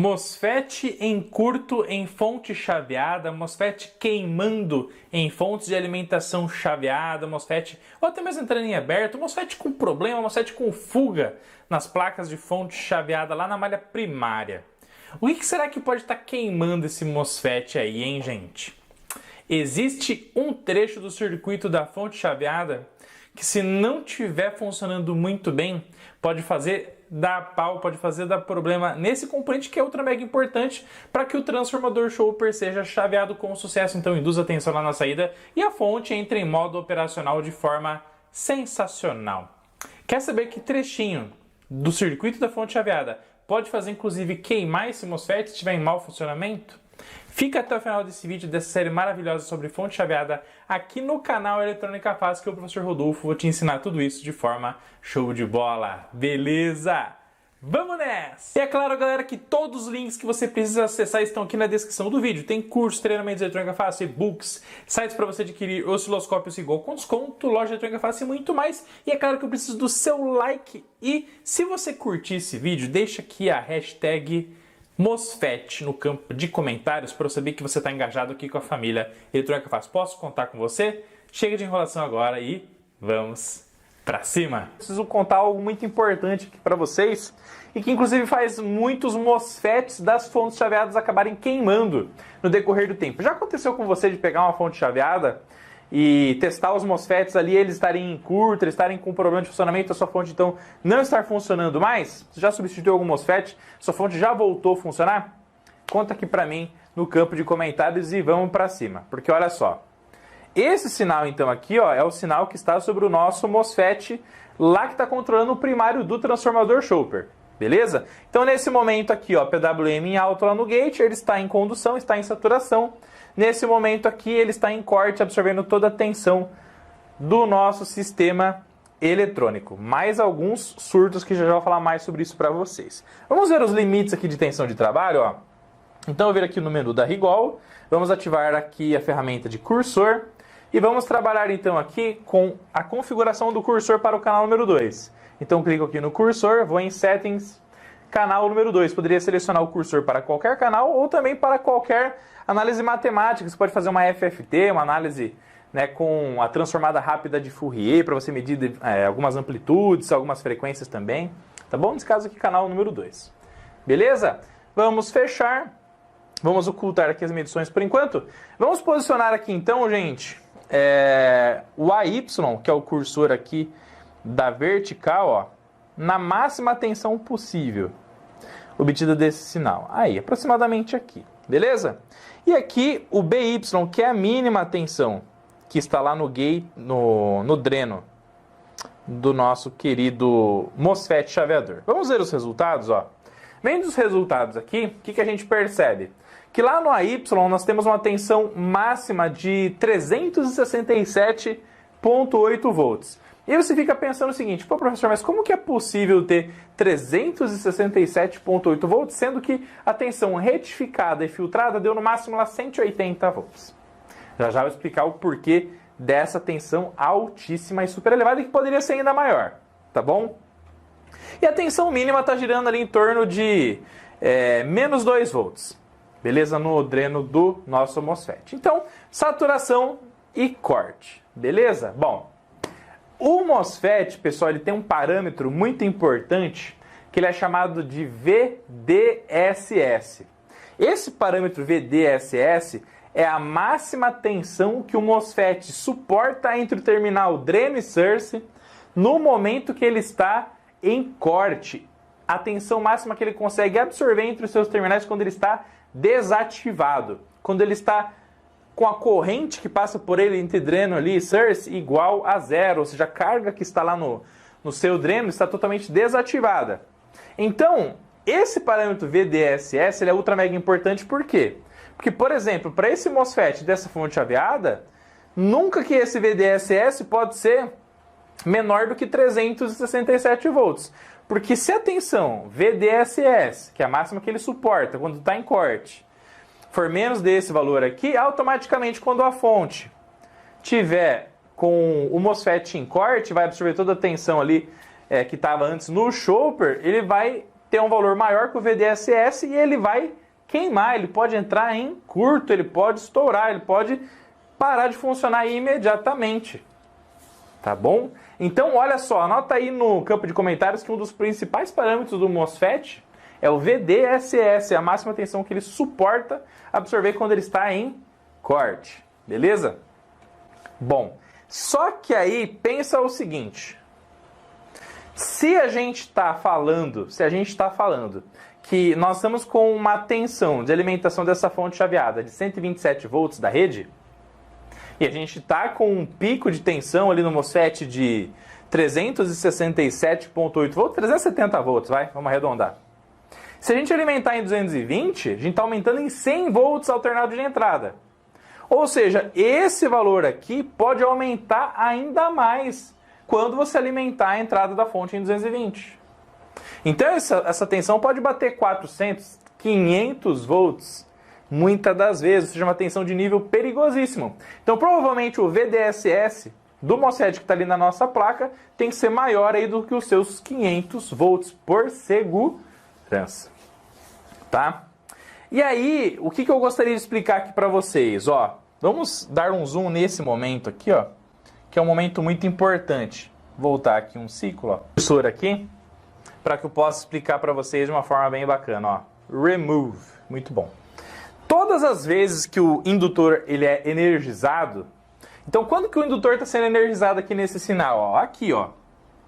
MOSFET em curto em fonte chaveada, MOSFET queimando em fontes de alimentação chaveada, MOSFET ou até mesmo entrando em aberto, MOSFET com problema, MOSFET com fuga nas placas de fonte chaveada lá na malha primária. O que será que pode estar queimando esse MOSFET aí, hein, gente? Existe um trecho do circuito da fonte chaveada que, se não estiver funcionando muito bem, pode dar pau, pode dar problema nesse componente que é ultra mega importante para que o transformador Chopper seja chaveado com sucesso. Então induza tensão lá na saída e a fonte entre em modo operacional de forma sensacional. Quer saber que trechinho do circuito da fonte chaveada pode fazer inclusive queimar esse MOSFET se estiver em mau funcionamento? Fica até o final desse vídeo, dessa série maravilhosa sobre fonte chaveada, aqui no canal Eletrônica Fácil, que eu, professor Rodolfo, vou te ensinar tudo isso de forma show de bola, beleza? Vamos nessa! E é claro, galera, que todos os links que você precisa acessar estão aqui na descrição do vídeo. Tem cursos, treinamentos de Eletrônica Fácil, e-books, sites para você adquirir osciloscópios igual com desconto, loja de Eletrônica Fácil e muito mais. E é claro que eu preciso do seu like. E se você curtir esse vídeo, deixa aqui a hashtag MOSFET no campo de comentários para eu saber que você está engajado aqui com a família Eletrônica Fácil. Posso contar com você? Chega de enrolação agora e vamos para cima! Preciso contar algo muito importante aqui para vocês e que inclusive faz muitos MOSFETs das fontes chaveadas acabarem queimando no decorrer do tempo. Já aconteceu com você de pegar uma fonte chaveada e testar os MOSFETs ali, eles estarem em curto, eles estarem com problema de funcionamento, a sua fonte então não estar funcionando mais? Você já substituiu algum MOSFET? Sua fonte já voltou a funcionar? Conta aqui pra mim no campo de comentários e vamos pra cima. Porque olha só, esse sinal então aqui, ó, é o sinal que está sobre o nosso MOSFET lá que está controlando o primário do transformador Chopper. Beleza? Então nesse momento aqui, ó, PWM em alto lá no gate, ele está em condução, está em saturação. Nesse momento aqui ele está em corte, absorvendo toda a tensão do nosso sistema eletrônico. Mais alguns surtos que já vou falar mais sobre isso para vocês. Vamos ver os limites aqui de tensão de trabalho, ó. Então eu vou vir aqui no menu da Rigol, vamos ativar aqui a ferramenta de cursor e vamos trabalhar então aqui com a configuração do cursor para o canal número 2. Então clico aqui no cursor, vou em Settings, canal número 2. Poderia selecionar o cursor para qualquer canal ou também para qualquer análise matemática. Você pode fazer uma FFT, uma análise, né, com a transformada rápida de Fourier para você medir algumas amplitudes, algumas frequências também. Tá bom? Nesse caso aqui, canal número 2. Beleza? Vamos fechar. Vamos ocultar aqui as medições por enquanto. Vamos posicionar aqui então, gente, o AY, que é o cursor aqui da vertical, ó, na máxima tensão possível obtida desse sinal. Aí, aproximadamente aqui. Beleza? E aqui o BY, que é a mínima tensão que está lá no gate, no dreno do nosso querido MOSFET chaveador. Vamos ver os resultados, ó. Vendo os resultados aqui, o que a gente percebe? Que lá no AY nós temos uma tensão máxima de 367,8 volts. E aí você fica pensando o seguinte, pô, professor, mas como que é possível ter 367,8 volts, sendo que a tensão retificada e filtrada deu no máximo lá 180 volts? Já vou explicar o porquê dessa tensão altíssima e super elevada, que poderia ser ainda maior, tá bom? E a tensão mínima está girando ali em torno de menos 2 volts, beleza? No dreno do nosso MOSFET. Então, saturação e corte, beleza? Bom, o MOSFET, pessoal, ele tem um parâmetro muito importante que ele é chamado de VDSS. Esse parâmetro VDSS é a máxima tensão que o MOSFET suporta entre o terminal dreno e source no momento que ele está em corte. A tensão máxima que ele consegue absorver entre os seus terminais quando ele está desativado. Quando ele está com a corrente que passa por ele entre dreno ali e source igual a zero, ou seja, a carga que está lá no seu dreno está totalmente desativada. Então, esse parâmetro VDSS ele é ultra mega importante, por quê? Porque, por exemplo, para esse MOSFET dessa fonte chaveada, nunca que esse VDSS pode ser menor do que 367 volts. Porque se a tensão VDSS, que é a máxima que ele suporta quando está em corte, for menos desse valor aqui, automaticamente quando a fonte tiver com o MOSFET em corte, vai absorver toda a tensão ali que estava antes no Chopper, ele vai ter um valor maior que o VDSS e ele vai queimar, ele pode entrar em curto, ele pode estourar, ele pode parar de funcionar imediatamente. Tá bom? Então, olha só, anota aí no campo de comentários que um dos principais parâmetros do MOSFET é o VDSS, a máxima tensão que ele suporta absorver quando ele está em corte. Beleza? Bom, só que aí pensa o seguinte. Se a gente está falando que nós estamos com uma tensão de alimentação dessa fonte chaveada de 127 volts da rede, e a gente está com um pico de tensão ali no MOSFET de 367,8 volts, 370 volts, vamos arredondar. Se a gente alimentar em 220, a gente está aumentando em 100 volts alternado de entrada. Ou seja, esse valor aqui pode aumentar ainda mais quando você alimentar a entrada da fonte em 220. Então essa tensão pode bater 400, 500 volts. Muitas das vezes, ou seja, uma tensão de nível perigosíssimo. Então, provavelmente, o VDSS do MOSFET que está ali na nossa placa tem que ser maior aí do que os seus 500 volts por segurança. Tá? E aí, o que eu gostaria de explicar aqui para vocês? Ó, vamos dar um zoom nesse momento aqui, ó, que é um momento muito importante. Vou voltar aqui um ciclo, ó, cursor aqui, para que eu possa explicar para vocês de uma forma bem bacana. Ó. Remove. Muito bom. Todas as vezes que o indutor ele é energizado, então quando que o indutor está sendo energizado aqui nesse sinal? Ó, aqui, ó.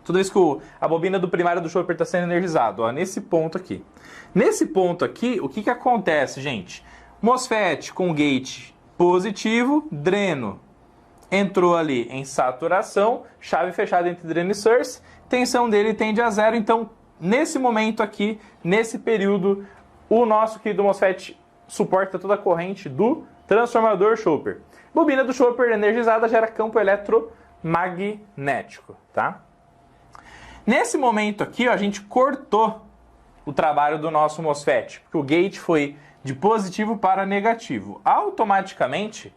Toda vez que a bobina do primário do chopper está sendo energizado, ó, nesse ponto aqui. Nesse ponto aqui, o que acontece, gente? MOSFET com gate positivo, dreno entrou ali em saturação, chave fechada entre dreno e source, tensão dele tende a zero, então nesse momento aqui, nesse período, o nosso querido MOSFET suporta toda a corrente do transformador chopper. Bobina do chopper energizada gera campo eletromagnético, tá? Nesse momento aqui, ó, a gente cortou o trabalho do nosso MOSFET, porque o gate foi de positivo para negativo. Automaticamente,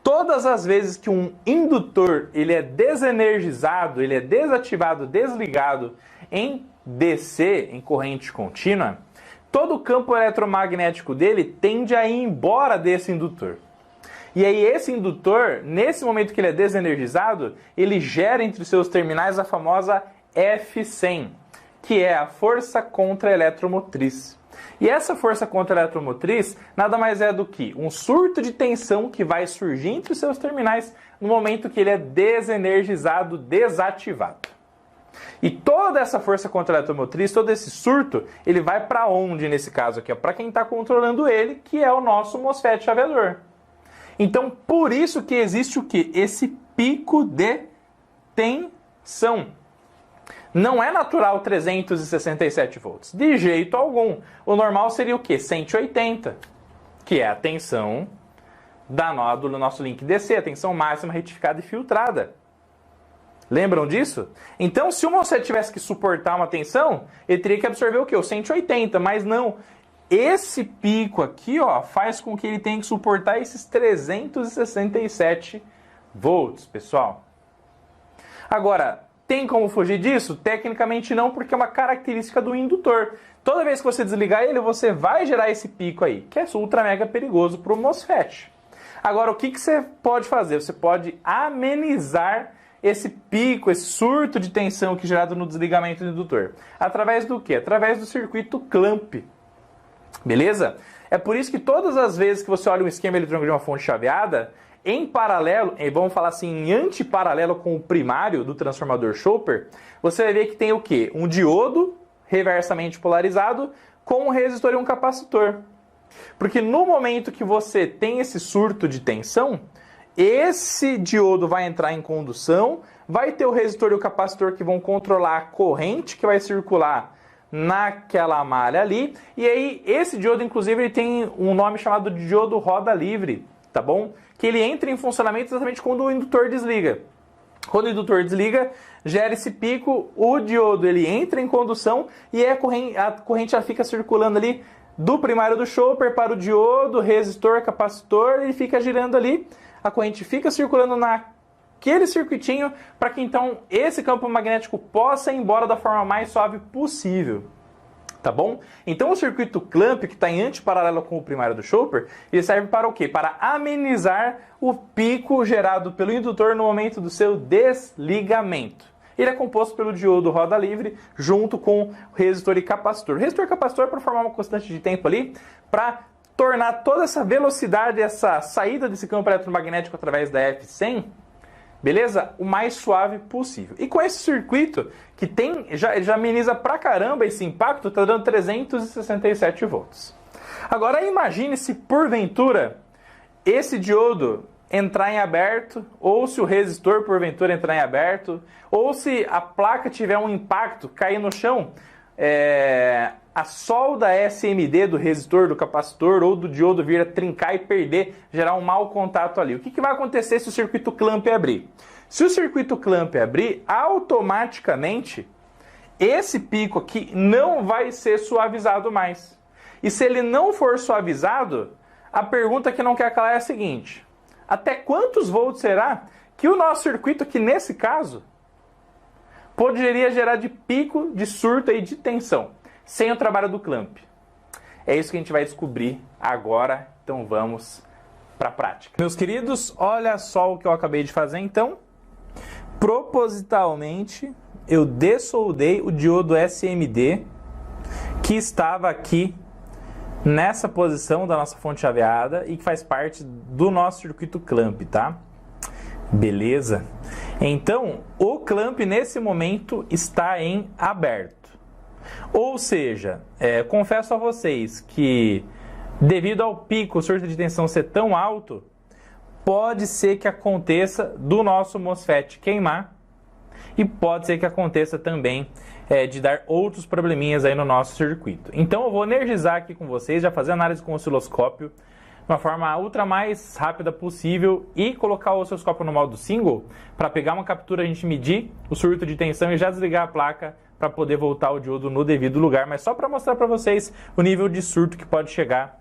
todas as vezes que um indutor ele é desenergizado, ele é desativado, desligado em DC, em corrente contínua, todo o campo eletromagnético dele tende a ir embora desse indutor. E aí esse indutor, nesse momento que ele é desenergizado, ele gera entre os seus terminais a famosa F100, que é a força contra-eletromotriz. E essa força contra-eletromotriz nada mais é do que um surto de tensão que vai surgir entre os seus terminais no momento que ele é desenergizado, desativado. E toda essa força contra-eletromotriz, todo esse surto, ele vai para onde nesse caso aqui? Para quem está controlando ele, que é o nosso MOSFET chaveador. Então, por isso que existe o quê? Esse pico de tensão. Não é natural 367 volts, de jeito algum. O normal seria o quê? 180, que é a tensão do nosso link DC, a tensão máxima retificada e filtrada. Lembram disso? Então, se o MOSFET tivesse que suportar uma tensão, ele teria que absorver o quê? O 180, mas não. Esse pico aqui, ó, faz com que ele tenha que suportar esses 367 volts, pessoal. Agora, tem como fugir disso? Tecnicamente não, porque é uma característica do indutor. Toda vez que você desligar ele, você vai gerar esse pico aí, que é ultra mega perigoso para o MOSFET. Agora, o que você pode fazer? Você pode amenizar esse pico, esse surto de tensão que é gerado no desligamento do indutor. Através do quê? Através do circuito clamp. Beleza? É por isso que todas as vezes que você olha um esquema eletrônico de uma fonte chaveada, em paralelo, e vamos falar assim, em antiparalelo com o primário do transformador chopper, você vai ver que tem o quê? Um diodo reversamente polarizado com um resistor e um capacitor. Porque no momento que você tem esse surto de tensão, esse diodo vai entrar em condução, vai ter o resistor e o capacitor que vão controlar a corrente que vai circular naquela malha ali, e aí esse diodo, inclusive, ele tem um nome chamado de diodo roda livre, tá bom? Que ele entra em funcionamento exatamente quando o indutor desliga. Quando o indutor desliga, gera esse pico, o diodo ele entra em condução e a corrente já fica circulando ali do primário do chopper para o diodo, resistor, capacitor, ele fica girando ali, a corrente fica circulando naquele circuitinho para que então esse campo magnético possa ir embora da forma mais suave possível. Tá bom? Então o circuito clamp, que está em antiparalelo com o primário do Chopper, ele serve para o quê? Para amenizar o pico gerado pelo indutor no momento do seu desligamento. Ele é composto pelo diodo roda livre junto com o resistor e capacitor. O resistor e capacitor para formar uma constante de tempo ali, para tornar toda essa velocidade, essa saída desse campo eletromagnético através da F100, beleza? O mais suave possível. E com esse circuito, que tem, já ameniza pra caramba esse impacto, tá dando 367 volts. Agora imagine se porventura esse diodo entrar em aberto, ou se o resistor porventura entrar em aberto, ou se a placa tiver um impacto, cair no chão, a solda SMD do resistor, do capacitor ou do diodo vir a trincar e perder, gerar um mau contato ali. O que vai acontecer se o circuito clamp abrir? Se o circuito clamp abrir, automaticamente esse pico aqui não vai ser suavizado mais. E se ele não for suavizado, a pergunta que não quer calar é a seguinte: até quantos volts será que o nosso circuito aqui nesse caso poderia gerar de pico, de surto e de tensão, sem o trabalho do clamp? É isso que a gente vai descobrir agora, então vamos para a prática. Meus queridos, olha só o que eu acabei de fazer então. Propositalmente, eu dessoldei o diodo SMD que estava aqui nessa posição da nossa fonte chaveada e que faz parte do nosso circuito clamp, tá? Beleza? Então, o clamp nesse momento está em aberto. Ou seja, confesso a vocês que devido ao pico, o surto de tensão ser tão alto, pode ser que aconteça do nosso MOSFET queimar e pode ser que aconteça também de dar outros probleminhas aí no nosso circuito. Então eu vou energizar aqui com vocês, já fazer análise com o osciloscópio de uma forma ultra mais rápida possível e colocar o osciloscópio no modo single para pegar uma captura, a gente medir o surto de tensão e já desligar a placa para poder voltar o diodo no devido lugar, mas só para mostrar para vocês o nível de surto que pode chegar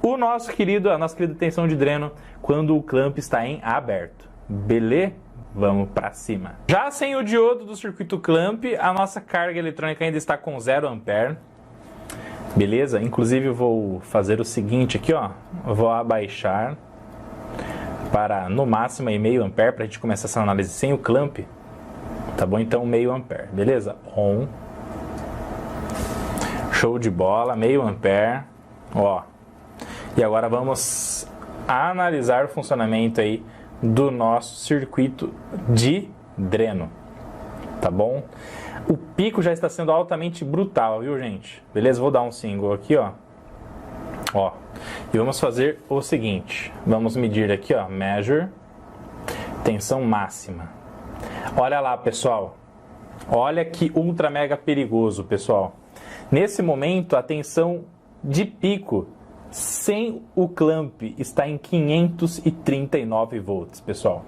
a nossa querida tensão de dreno quando o clamp está em aberto. Beleza? Vamos para cima. Já sem o diodo do circuito clamp, a nossa carga eletrônica ainda está com 0 ampere. Beleza? Inclusive eu vou fazer o seguinte aqui, ó. Eu vou abaixar para no máximo aí meio ampere para a gente começar essa análise sem o clamp. Tá bom? Então meio ampere. Beleza? On. Show de bola. Meio ampere. Ó. E agora vamos analisar o funcionamento aí do nosso circuito de dreno, tá bom? O pico já está sendo altamente brutal, viu, gente? Beleza? Vou dar um single aqui, ó. Ó. E vamos fazer o seguinte. Vamos medir aqui, ó. Measure. Tensão máxima. Olha lá, pessoal. Olha que ultra mega perigoso, pessoal. Nesse momento, a tensão de pico sem o clamp está em 539 volts, pessoal.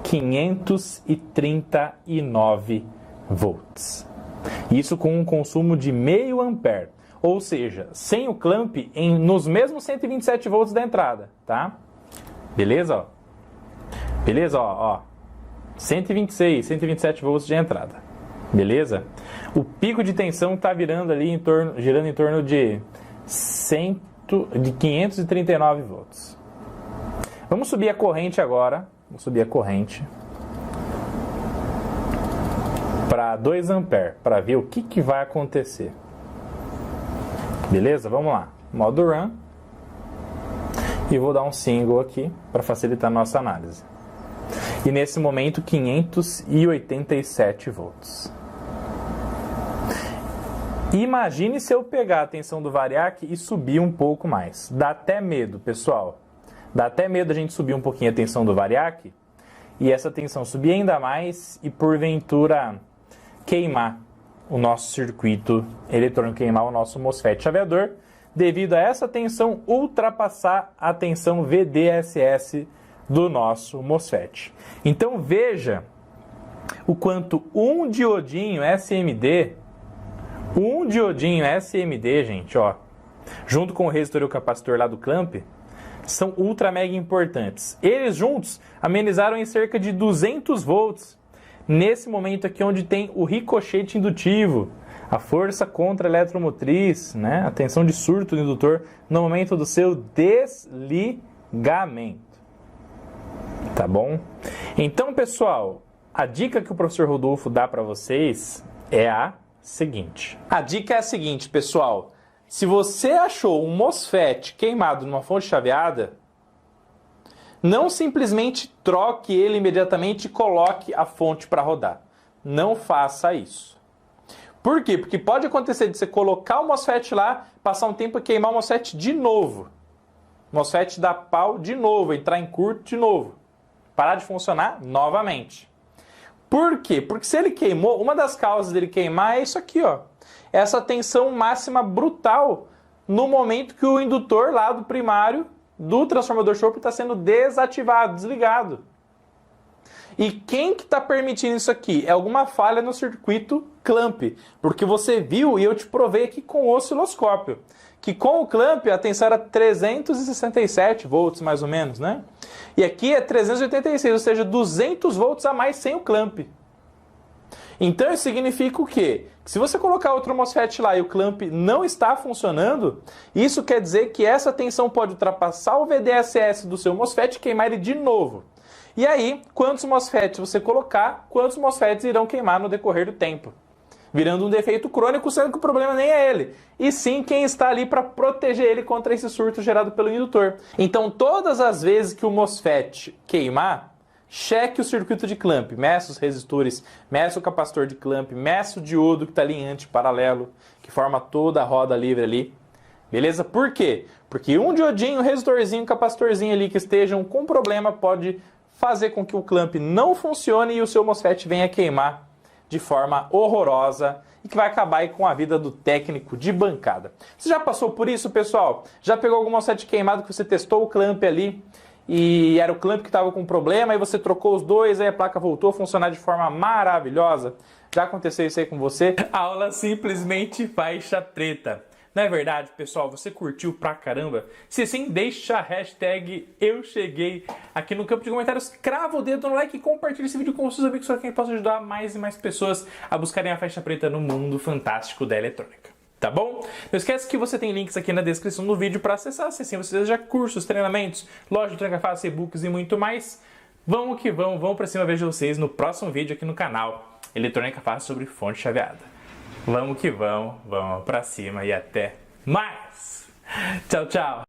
539 volts. Isso com um consumo de meio ampere. Ou seja, sem o clamp nos mesmos 127 volts da entrada, tá? Beleza, ó? Beleza, ó. 126, 127 volts de entrada. Beleza? O pico de tensão está girando em torno de 539 volts. Vamos subir a corrente agora. Vamos subir a corrente para 2 ampere para ver o que vai acontecer. Beleza? Vamos lá. Modo Run. E vou dar um single aqui para facilitar a nossa análise. E nesse momento 587 volts. Imagine se eu pegar a tensão do variac e subir um pouco mais. Dá até medo, pessoal. Dá até medo a gente subir um pouquinho a tensão do variac e essa tensão subir ainda mais e porventura queimar o nosso circuito eletrônico, queimar o nosso MOSFET chaveador, devido a essa tensão ultrapassar a tensão VDSS do nosso MOSFET. Então veja o quanto um diodinho SMD, gente, ó, junto com o resistor e o capacitor lá do clamp, são ultra mega importantes. Eles juntos amenizaram em cerca de 200 volts nesse momento aqui onde tem o ricochete indutivo A força contra a eletromotriz, né? A tensão de surto do indutor no momento do seu desligamento. Tá bom? Então, pessoal, a dica que o professor Rodolfo dá para vocês é a seguinte. A dica é a seguinte, pessoal. Se você achou um MOSFET queimado numa fonte chaveada, não simplesmente troque ele imediatamente e coloque a fonte para rodar. Não faça isso. Por quê? Porque pode acontecer de você colocar o MOSFET lá, passar um tempo e queimar o MOSFET de novo. O MOSFET dar pau de novo, entrar em curto de novo. Parar de funcionar novamente. Por quê? Porque se ele queimou, uma das causas dele queimar é isso aqui, ó. Essa tensão máxima brutal no momento que o indutor lá do primário do transformador chope está sendo desativado, desligado. E quem que está permitindo isso aqui? É alguma falha no circuito clamp. Porque você viu, e eu te provei aqui com o osciloscópio, que com o clamp a tensão era 367 volts mais ou menos, né? E aqui é 386, ou seja, 200 volts a mais sem o clamp. Então isso significa o quê? Que se você colocar outro MOSFET lá e o clamp não está funcionando, isso quer dizer que essa tensão pode ultrapassar o VDSS do seu MOSFET e queimar ele de novo. E aí, quantos MOSFETs você colocar, quantos MOSFETs irão queimar no decorrer do tempo? Virando um defeito crônico, sendo que o problema nem é ele, e sim quem está ali para proteger ele contra esse surto gerado pelo indutor. Então, todas as vezes que o MOSFET queimar, cheque o circuito de clamp, meça os resistores, meça o capacitor de clamp, meça o diodo que está ali em antiparalelo, que forma toda a roda livre ali. Beleza? Por quê? Porque um diodinho, um resistorzinho, um capacitorzinho ali que estejam com problema pode fazer com que o clamp não funcione e o seu MOSFET venha queimar de forma horrorosa e que vai acabar aí com a vida do técnico de bancada. Você já passou por isso, pessoal? Já pegou algum MOSFET queimado que você testou o clamp ali e era o clamp que estava com problema e você trocou os dois, aí a placa voltou a funcionar de forma maravilhosa? Já aconteceu isso aí com você? Aula simplesmente faixa preta. Não é verdade, pessoal? Você curtiu pra caramba? Se sim, deixa a hashtag #EuCheguei aqui no campo de comentários. Crava o dedo no like e compartilha esse vídeo com seus amigos para quem possa ajudar mais e mais pessoas a buscarem a faixa preta no mundo fantástico da eletrônica. Tá bom? Não esquece que você tem links aqui na descrição do vídeo para acessar, se assim você deseja cursos, treinamentos, loja de eletrônica fácil, e-books e muito mais. Vamos que vamos, vamos pra cima, vejo vocês no próximo vídeo aqui no canal Eletrônica Fácil sobre fonte chaveada. Vamos que vamos, vamos pra cima e até mais! Tchau, tchau!